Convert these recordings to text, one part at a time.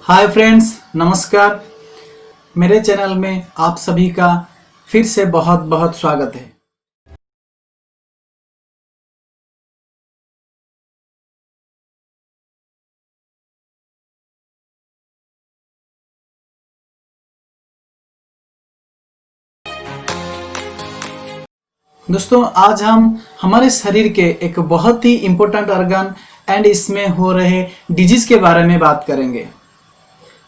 Hi friends, नमस्कार। मेरे channel में आप सभी का फिर से बहुत बहुत स्वागत है। दोस्तों, आज हम हमारे शरीर के एक बहुत ही इम्पोर्टेंट ऑर्गन एंड इसमें हो रहे डिजीज के बारे में बात करेंगे।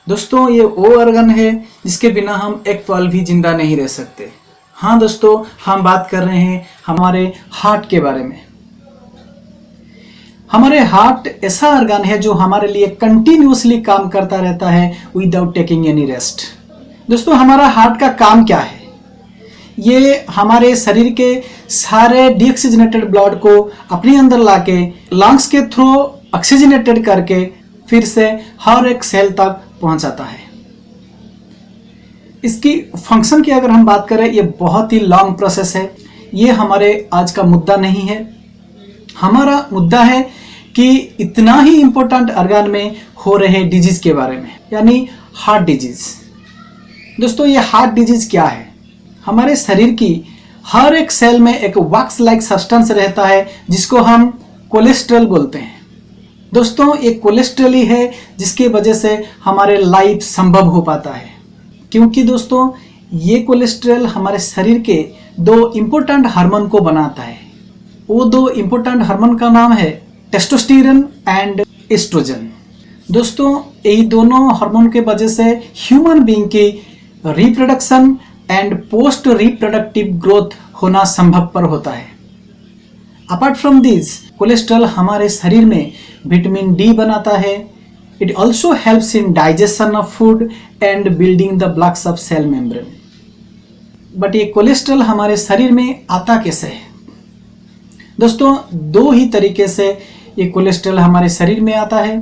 दोस्तों, ये वो ऑर्गन है जिसके बिना हम एक पल भी जिंदा नहीं रह सकते। हाँ दोस्तों, हम बात कर रहे हैं हमारे हार्ट के बारे में। हमारे हार्ट ऐसा ऑर्गन है जो हमारे लिए कंटिन्यूअसली काम करता रहता है विदाउट टेकिंग एनी रेस्ट। दोस्तों, हमारा हार्ट का काम क्या है? ये हमारे शरीर के सारे डीऑक्सीजनेटेड ब्लड को अपने अंदर लाके लंग्स के थ्रू ऑक्सीजनेटेड करके फिर से हर एक सेल तक पहुंचाता है। इसकी फंक्शन की अगर हम बात करें, ये बहुत ही लॉन्ग प्रोसेस है। ये हमारे आज का मुद्दा नहीं है। हमारा मुद्दा है कि इतना ही इंपॉर्टेंट ऑर्गन में हो रहे डिजीज के बारे में, यानी हार्ट डिजीज। दोस्तों, ये हार्ट डिजीज क्या है? हमारे शरीर की हर एक सेल में एक वैक्स लाइक सब्सटेंस रहता है जिसको हम कोलेस्ट्रॉल बोलते हैं। दोस्तों, ये कोलेस्ट्रॉल ही है जिसकी वजह से हमारे लाइफ संभव हो पाता है, क्योंकि दोस्तों ये कोलेस्ट्रॉल हमारे शरीर के दो इम्पोर्टेंट हार्मोन को बनाता है। वो दो इम्पोर्टेंट हार्मोन का नाम है टेस्टोस्टेरोन एंड एस्ट्रोजन। दोस्तों, यही दोनों हार्मोन के वजह से ह्यूमन बीइंग की reproduction and post reproductive growth होना संभव पर होता है। अपार्ट फ्रॉम दिस, कोलेस्ट्रॉल हमारे शरीर में विटामिन डी बनाता है। It also helps in digestion of food and building the blocks of cell membrane. But ये कोलेस्ट्रॉल हमारे शरीर में आता कैसे है? दोस्तों, दो ही तरीके से ये कोलेस्ट्रॉल हमारे शरीर में आता है।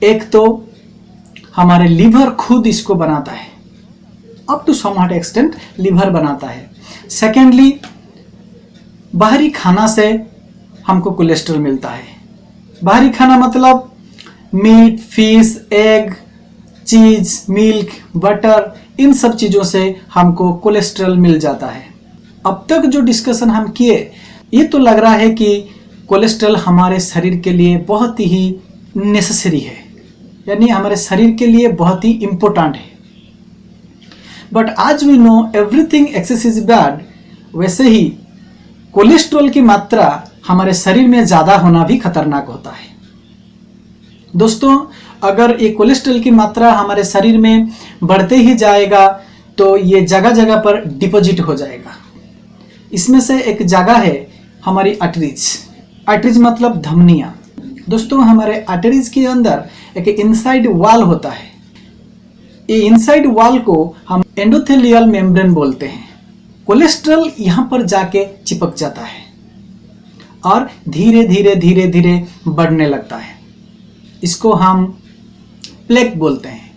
एक तो हमारे लीवर खुद इसको बनाता है, up to some extent liver बनाता है। सेकेंडली, बाहरी खाना से हमको कोलेस्ट्रॉल मिलता है। बाहरी खाना मतलब मीट, फिश, एग, चीज, मिल्क, बटर, इन सब चीज़ों से हमको कोलेस्ट्रॉल मिल जाता है। अब तक जो डिस्कशन हम किए, ये तो लग रहा है कि कोलेस्ट्रॉल हमारे शरीर के लिए बहुत ही नेसेसरी है, यानी हमारे शरीर के लिए बहुत ही इम्पोर्टेंट है। बट आज we know everything excess is bad, वैसे ही कोलेस्ट्रॉल की मात्रा हमारे शरीर में ज़्यादा होना भी खतरनाक होता है। दोस्तों, अगर ये कोलेस्ट्रॉल की मात्रा हमारे शरीर में बढ़ते ही जाएगा तो ये जगह जगह पर डिपॉजिट हो जाएगा। इसमें से एक जगह है हमारी आर्टरीज। आर्टरीज मतलब धमनियाँ। दोस्तों, हमारे आर्टरीज के अंदर एक इनसाइड वॉल होता है। ये इनसाइड वॉल को हम एंडोथेलियल मेम्ब्रेन बोलते हैं। कोलेस्ट्रॉल यहाँ पर जाके चिपक जाता है और धीरे धीरे धीरे धीरे बढ़ने लगता है। इसको हम प्लेक बोलते हैं।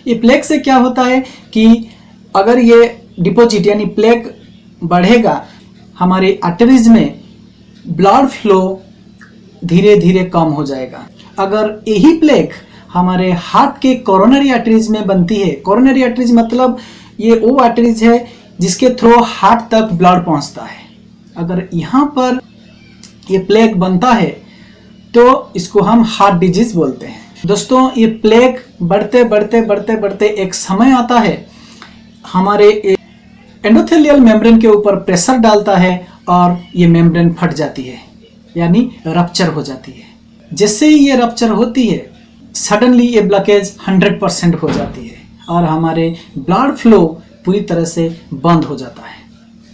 ये प्लेक से क्या होता है कि अगर ये डिपॉजिट यानी प्लेक बढ़ेगा, हमारी आर्टरीज में ब्लड फ्लो धीरे धीरे कम हो जाएगा। अगर यही प्लेक हमारे हार्ट के कोरोनरी आर्टरीज में बनती है, कोरोनरी आर्टरीज मतलब ये वो आर्टरीज है जिसके थ्रू हार्ट तक ब्लड पहुंचता है। अगर यहाँ पर ये प्लेक बनता है तो इसको हम हार्ट डिजीज बोलते हैं। दोस्तों, ये प्लेक बढ़ते बढ़ते बढ़ते बढ़ते एक समय आता है, हमारे एंडोथेलियल मेम्ब्रेन के ऊपर प्रेशर डालता है और ये मेम्ब्रेन फट जाती है, यानी रप्चर हो जाती है। जैसे ही ये रप्चर होती है, सडनली ये ब्लॉकेज 100% हो जाती है और हमारे ब्लड फ्लो पूरी तरह से बंद हो जाता है।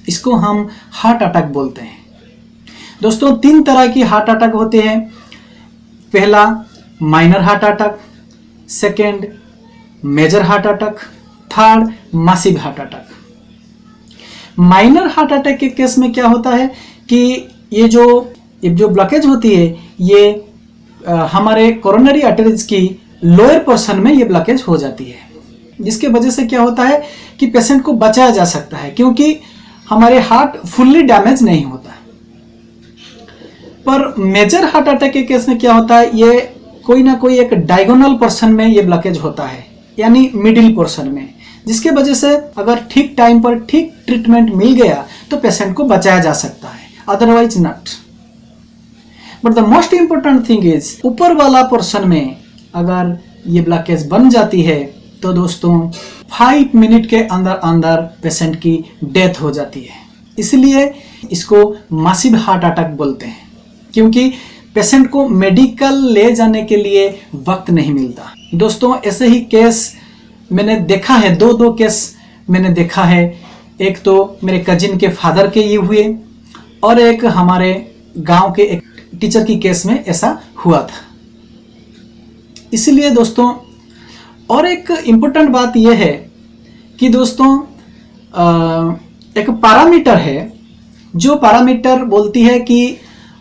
इसको हम हार्ट अटैक बोलते हैं। दोस्तों, 3 तरह की हार्ट अटैक होते हैं। पहला minor heart attack, second major heart attack, third massive heart attack. Minor heart attack के केस में क्या होता है कि ये जो ब्लॉकेज होती है, ये हमारे कोरोनरी आर्टरीज की लोअर पोर्शन में ये ब्लॉकेज हो जाती है, जिसके वजह से क्या होता है कि पेशेंट को बचाया जा सकता है, क्योंकि हमारे हार्ट फुल्ली डैमेज नहीं होता। पर मेजर हार्ट अटैक के केस में क्या होता है, ये कोई ना कोई एक डायगोनल पोर्शन में ये ब्लॉकेज होता है, यानी मिडिल पोर्शन में, जिसके वजह से अगर ठीक टाइम पर ठीक ट्रीटमेंट मिल गया तो पेशेंट को बचाया जा सकता है, otherwise not. But the most important thing is ऊपर वाला पोर्शन में अगर ये ब्लॉकेज बन जाती है तो दोस्तों 5 मिनट के अंदर अंदर पेशेंट की डेथ हो जाती है। इसलिए इसको मासिव हार्ट अटैक बोलते हैं, क्योंकि पेशेंट को मेडिकल ले जाने के लिए वक्त नहीं मिलता। दोस्तों ऐसे ही केस मैंने देखा है, दो केस मैंने देखा है। एक तो मेरे कजिन के फादर के ये हुए और एक हमारे गांव के एक टीचर की केस में ऐसा हुआ था। इसलिए दोस्तों और एक इम्पोर्टेंट बात यह है कि दोस्तों एक पैरामीटर है, जो पैरामीटर बोलती है कि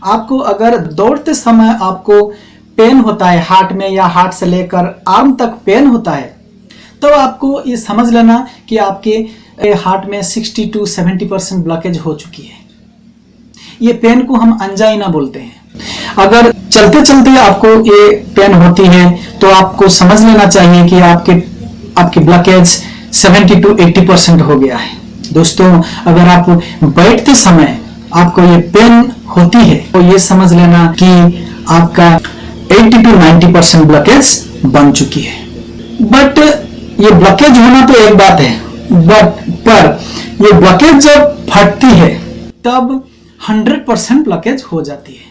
आपको अगर दौड़ते समय आपको पेन होता है हार्ट में या हार्ट से लेकर आर्म तक पेन होता है, तो आपको ये समझ लेना कि आपके हार्ट में 60 to 70% ब्लॉकेज हो चुकी है। ये पेन को हम अंजाइना बोलते हैं। अगर चलते चलते आपको ये पेन होती है तो आपको समझ लेना चाहिए कि आपकी ब्लॉकेज 70 to 80% हो गया है। दोस्तों अगर आप बैठते समय आपको ये पेन होती है तो ये समझ लेना कि आपका 80 to 90% ब्लॉकेज बन चुकी है। बट ये ब्लॉकेज होना तो एक बात है, पर ये ब्लॉकेज जब फटती है तब 100% ब्लॉकेज हो जाती है।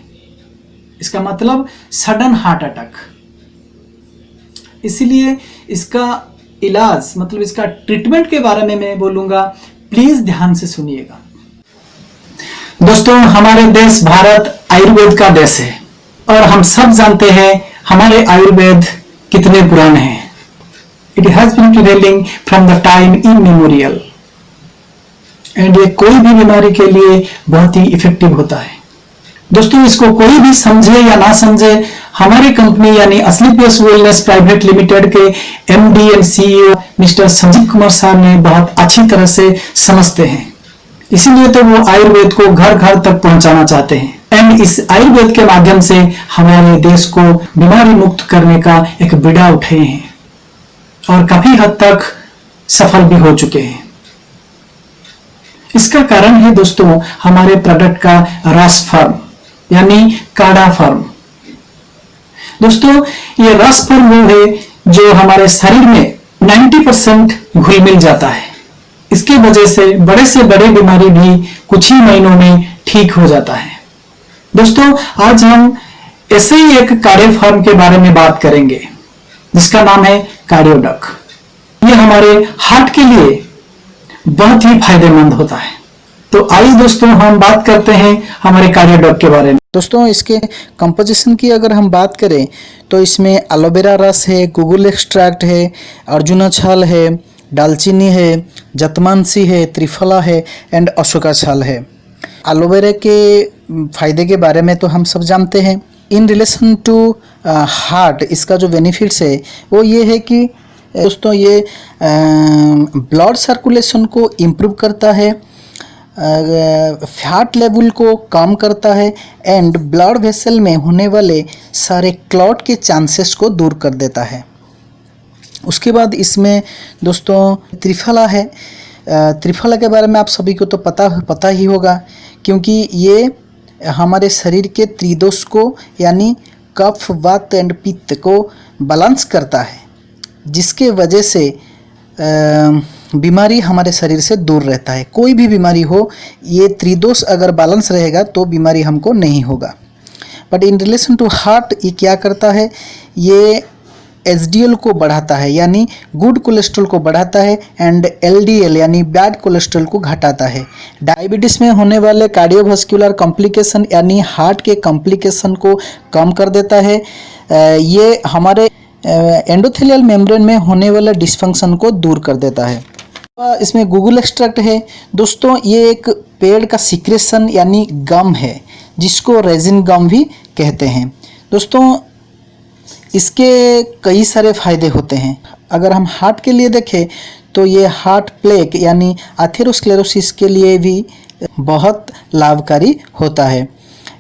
इसका मतलब सडन हार्ट अटैक। इसलिए इसका इलाज मतलब इसका ट्रीटमेंट के बारे में मैं बोलूंगा, प्लीज ध्यान से सुनिएगा। दोस्तों हमारे देश भारत आयुर्वेद का देश है और हम सब जानते हैं हमारे आयुर्वेद कितने पुराने हैं। It has been prevailing from the time immemorial and ये कोई भी बीमारी के लिए बहुत ही इफेक्टिव होता है। दोस्तों इसको कोई भी समझे या ना समझे, हमारी कंपनी यानी असलीपियस वेलनेस प्राइवेट लिमिटेड के MD and CEO mister Sanjeev Kumar साहब ने बहुत अच्छी तरह से समझते हैं। इसीलिए तो वो आयुर्वेद को घर घर तक पहुंचाना चाहते हैं एंड इस आयुर्वेद के माध्यम से हमारे देश को बीमारी मुक्त करने का एक बीड़ा उठाए हैं और काफी हद तक सफल भी हो चुके हैं। इसका कारण है दोस्तों हमारे प्रोडक्ट का रस फॉर्म यानी काढ़ा फॉर्म। दोस्तों ये रस फॉर्म वो है जो हमारे शरीर में 90% घुल मिल जाता है। इसकी वजह से बड़े बीमारी भी कुछ ही महीनों में ठीक हो जाता है। दोस्तों आज हम ऐसे ही एक काढ़े फॉर्म के बारे में बात करेंगे जिसका नाम है कार्डियोडॉक। ये हमारे हार्ट के लिए बहुत ही फायदेमंद होता है। तो आइए दोस्तों हम बात करते हैं हमारे कार्डियोडॉक के बारे में। दोस्तों इसके कंपोजिशन की अगर हम बात करें तो इसमें एलोवेरा रस है, गुगुल एक्सट्रैक्ट है, अर्जुना छाल है, दालचीनी है, जतमानसी है, त्रिफला है एंड अशोका छाल है। एलोवेरा के फायदे के बारे में तो हम सब जानते हैं। इन रिलेशन टू हार्ट इसका जो बेनिफिट्स है वो ये है कि दोस्तों ये ब्लड सर्कुलेशन को इम्प्रूव करता है, फैट लेवल को कम करता है एंड ब्लड वेसल में होने वाले सारे क्लॉट के चांसेस को दूर कर देता है। उसके बाद इसमें दोस्तों त्रिफला है। त्रिफला के बारे में आप सभी को तो पता ही होगा, क्योंकि ये हमारे शरीर के त्रिदोष को यानी कफ, वात एंड पित्त को बैलेंस करता है, जिसके वजह से बीमारी हमारे शरीर से दूर रहता है। कोई भी बीमारी हो, ये त्रिदोष अगर बैलेंस रहेगा तो बीमारी हमको नहीं होगा। But in relation to heart ये क्या करता है, ये एचडीएल को बढ़ाता है यानी गुड कोलेस्ट्रॉल को बढ़ाता है एंड एलडीएल यानी बैड कोलेस्ट्रॉल को घटाता है। डायबिटीज़ में होने वाले कार्डियोवास्कुलर कॉम्प्लिकेशन यानी हार्ट के कॉम्प्लिकेशन को कम कर देता है। ये हमारे एंडोथेलियल मेम्ब्रेन में होने वाला डिस्फंक्शन को दूर कर देता है। इसमें गुगुल एक्सट्रैक्ट है। दोस्तों ये एक पेड़ का सीक्रेशन यानी गम है, जिसको रेजिन गम भी कहते हैं। दोस्तों इसके कई सारे फायदे होते हैं। अगर हम हार्ट के लिए देखें तो ये हार्ट प्लेक यानी एथेरोस्क्लेरोसिस के लिए भी बहुत लाभकारी होता है।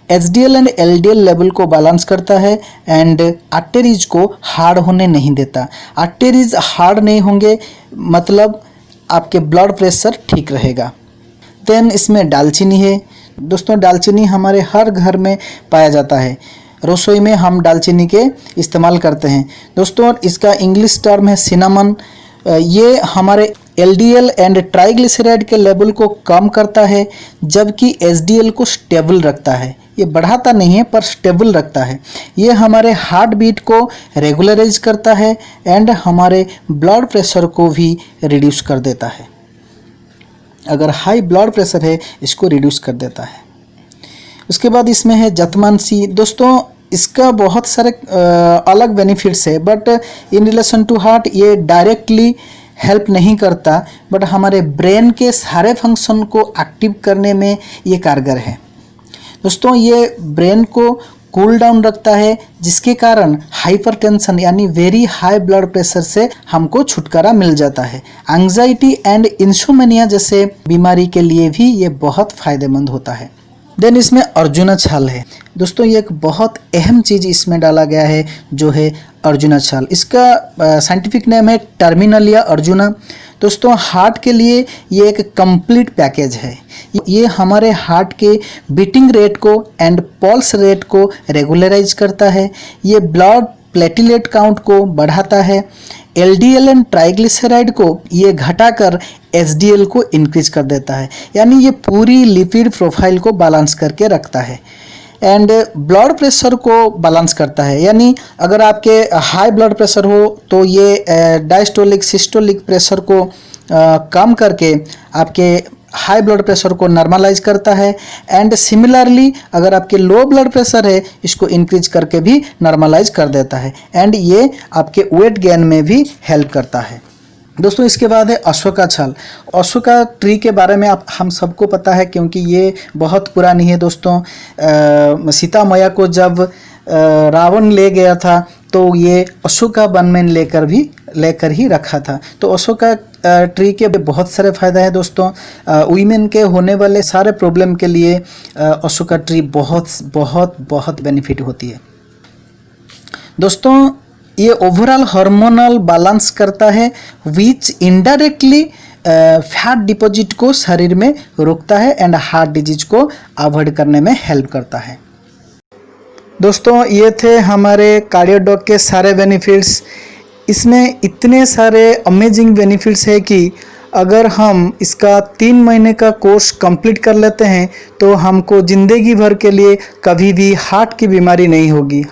एचडीएल एंड एलडीएल लेवल को बैलेंस करता है एंड आर्टरीज को हार्ड होने नहीं देता। आर्टरीज हार्ड नहीं होंगे मतलब आपके ब्लड प्रेशर ठीक रहेगा। देन इसमें दालचीनी है दोस्तों। दालचीनी हमारे हर घर में पाया जाता है, रसोई में हम दालचीनी के इस्तेमाल करते हैं दोस्तों। इसका इंग्लिश टर्म है सिनामन। ये हमारे एलडीएल एंड ट्राइग्लिसराइड के लेवल को कम करता है जबकि एचडीएल को स्टेबल रखता है। ये बढ़ाता नहीं है पर स्टेबल रखता है। ये हमारे हार्ट बीट को रेगुलराइज करता है एंड हमारे ब्लड प्रेशर को भी रिड्यूस कर देता है। अगर हाई ब्लड प्रेशर है इसको रिड्यूस कर देता है। उसके बाद इसमें है जतमान सी दोस्तों। इसका बहुत सारे अलग बेनिफिट्स है but in relation to heart ये डायरेक्टली हेल्प नहीं करता बट हमारे ब्रेन के सारे फंक्शन को एक्टिव करने में ये कारगर है दोस्तों। ये ब्रेन को कूल डाउन रखता है जिसके कारण हाइपरटेंशन यानी वेरी हाई ब्लड प्रेशर से हमको छुटकारा मिल जाता है। एंग्जाइटी एंड इंसोमेनिया जैसे बीमारी के लिए भी ये बहुत फायदेमंद होता है। देन इसमें अर्जुना छाल है दोस्तों। ये एक बहुत अहम चीज़ इसमें डाला गया है जो है अर्जुना छाल। इसका साइंटिफिक नेम है टर्मिनलिया अर्जुना दोस्तों। हार्ट के लिए ये एक कंप्लीट पैकेज है। ये हमारे हार्ट के बीटिंग रेट को एंड पल्स रेट को रेगुलराइज करता है। ये ब्लड प्लेटलेट काउंट को बढ़ाता है। एलडीएल एंड ट्राइग्लिसराइड को ये घटाकर एचडीएल को इंक्रीज कर देता है, यानी ये पूरी लिपिड प्रोफाइल को बैलेंस करके रखता है एंड ब्लड प्रेशर को बैलेंस करता है। यानी अगर आपके हाई ब्लड प्रेशर हो तो ये डायस्टोलिक सिस्टोलिक प्रेशर को कम करके आपके हाई ब्लड प्रेशर को नॉर्मलाइज करता है एंड सिमिलरली अगर आपके लो ब्लड प्रेशर है इसको इंक्रीज करके भी नॉर्मलाइज कर देता है एंड ये आपके वेट गेन में भी हेल्प करता है दोस्तों। इसके बाद है अशोका छाल। अशोका ट्री के बारे में हम सबको पता है क्योंकि ये बहुत पुरानी है दोस्तों। सीता मैया को जब रावण ले गया था तो ये अशोका वन में लेकर ही रखा था। तो अशोका ट्री के बहुत सारे फ़ायदा है दोस्तों। वीमेन के होने वाले सारे प्रॉब्लम के लिए अशोका ट्री बहुत बहुत बहुत बेनिफिट होती है दोस्तों। ये ओवरऑल हार्मोनल बैलेंस करता है विच इनडायरेक्टली फैट डिपॉजिट को शरीर में रोकता है एंड हार्ट डिजीज को अवॉइड करने में हेल्प करता है दोस्तों। ये थे हमारे कार्डियोडॉक के सारे बेनिफिट्स। इसमें इतने सारे अमेजिंग बेनिफिट्स है कि अगर हम इसका 3 महीने का कोर्स कंप्लीट कर लेते हैं तो हमको ज़िंदगी भर के लिए कभी भी हार्ट की बीमारी नहीं होगी।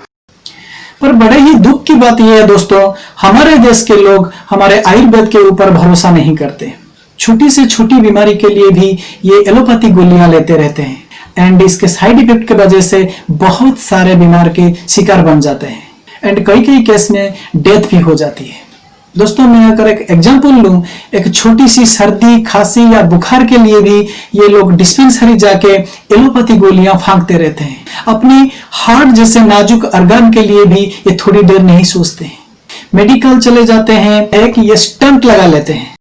पर बड़े ही दुख की बात यह है दोस्तों, हमारे देश के लोग हमारे आयुर्वेद के ऊपर भरोसा नहीं करते। छोटी से छोटी बीमारी के लिए भी ये एलोपैथी गोलियां लेते रहते हैं एंड इसके साइड इफेक्ट की वजह से बहुत सारे बीमार के शिकार बन जाते हैं एंड कई केस में डेथ भी हो जाती है दोस्तों। मैं अगर एक एग्जांपल लूं, एक छोटी सी सर्दी खांसी या बुखार के लिए भी ये लोग डिस्पेंसरी जाके एलोपैथी गोलियां फांकते रहते हैं। अपनी हार्ट जैसे नाजुक अर्गान के लिए भी ये थोड़ी देर नहीं सोचते हैं। मेडिकल चले जाते हैं कि ये स्टंट लगा लेते हैं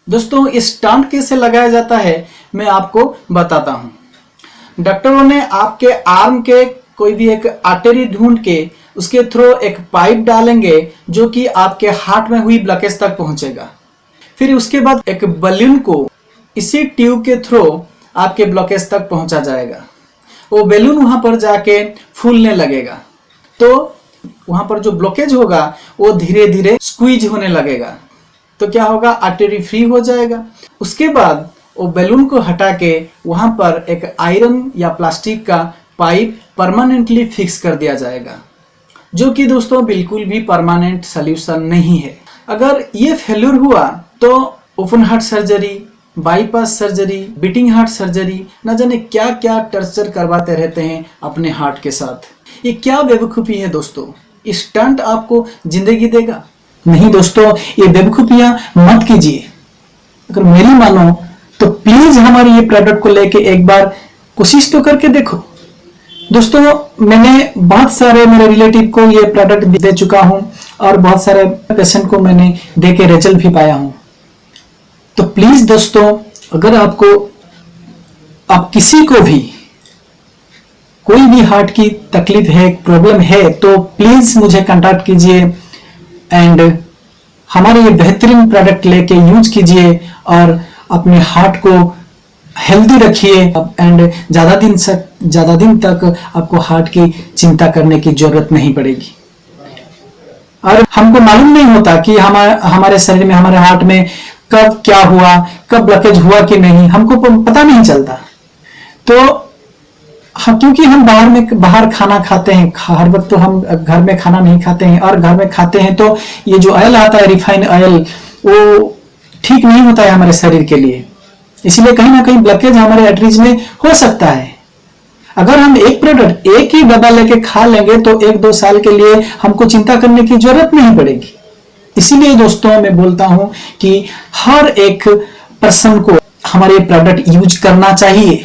दोस्तों। ये स्टंट कैसे लगाया जाता है मैं आपको बताता हूं। डॉक्टरों ने आपके आर्म के कोई भी एक आर्टरी ढूंढ के उसके थ्रू एक पाइप डालेंगे जो कि आपके हार्ट में हुई ब्लॉकेज तक पहुंचेगा। फिर उसके बाद एक बलून को इसी ट्यूब के थ्रू आपके ब्लॉकेज तक पहुंचा जाएगा। वो बैलून वहां पर जाके फूलने लगेगा तो वहां पर जो ब्लॉकेज होगा वो धीरे धीरे स्क्वीज होने लगेगा। तो क्या होगा, आर्टरी फ्री हो जाएगा। उसके बाद वो बैलून को हटा के वहां पर एक आयरन या प्लास्टिक का पाइप परमानेंटली फिक्स कर दिया जाएगा, जो कि दोस्तों बिल्कुल भी परमानेंट सॉल्यूशन नहीं है। अगर ये फेल्यूर हुआ तो open heart surgery, bypass surgery, beating heart surgery, न जाने क्या क्या टर्चर करवाते रहते हैं अपने हार्ट के साथ। ये क्या बेवकूफ़ी है दोस्तों। ये स्टंट आपको जिंदगी देगा? नहीं दोस्तों, ये बेवकूफियां मत कीजिए। अगर मेरी मानो तो प्लीज हमारे ये प्रोडक्ट को लेके एक बार कोशिश तो करके देखो। दोस्तों, मैंने बहुत सारे मेरे रिलेटिव को ये प्रोडक्ट दे चुका हूं और बहुत सारे पेशेंट को मैंने दे के रिजल्ट भी पाया हूं। तो प्लीज दोस्तों, अगर आप किसी को भी कोई भी हार्ट की तकलीफ है, प्रॉब्लम है, तो प्लीज मुझे कांटेक्ट कीजिए एंड हमारे ये बेहतरीन प्रोडक्ट लेके यूज कीजिए और अपने हार्ट को हेल्दी रखिए एंड ज्यादा दिन तक आपको हार्ट की चिंता करने की जरूरत नहीं पड़ेगी। और हमको मालूम नहीं होता कि हमारे शरीर में, हमारे हार्ट में कब क्या हुआ, कब ब्लॉकेज हुआ कि नहीं, हमको पता नहीं चलता। तो क्योंकि हम बाहर खाना खाते हैं, हर वक्त तो हम घर में खाना नहीं खाते हैं, और घर में खाते हैं तो ये जो ऑयल आता है रिफाइंड ऑयल, वो ठीक नहीं होता है हमारे शरीर के लिए, इसलिए कहीं ना कहीं ब्लॉकेज हमारे आर्टरीज में हो सकता है। अगर हम एक प्रोडक्ट, एक ही डब्बा लेके खा लेंगे तो 1-2 साल के लिए हमको चिंता करने की जरूरत नहीं पड़ेगी। इसीलिए दोस्तों मैं बोलता हूं कि हर एक पर्सन को हमारे प्रोडक्ट यूज करना चाहिए।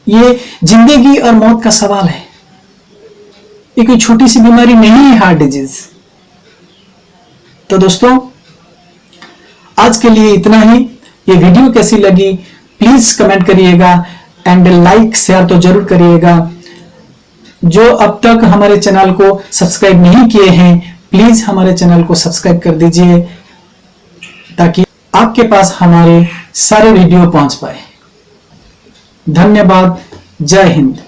ये जिंदगी और मौत का सवाल है, ये कोई छोटी सी बीमारी नहीं है हार्ट डिजीज। तो दोस्तों आज के लिए इतना ही। ये वीडियो कैसी लगी प्लीज कमेंट करिएगा एंड लाइक शेयर तो जरूर करिएगा। जो अब तक हमारे चैनल को सब्सक्राइब नहीं किए हैं प्लीज हमारे चैनल को सब्सक्राइब कर दीजिए ताकि आपके पास हमारे सारे वीडियो पहुंच पाए। धन्यवाद। जय हिंद।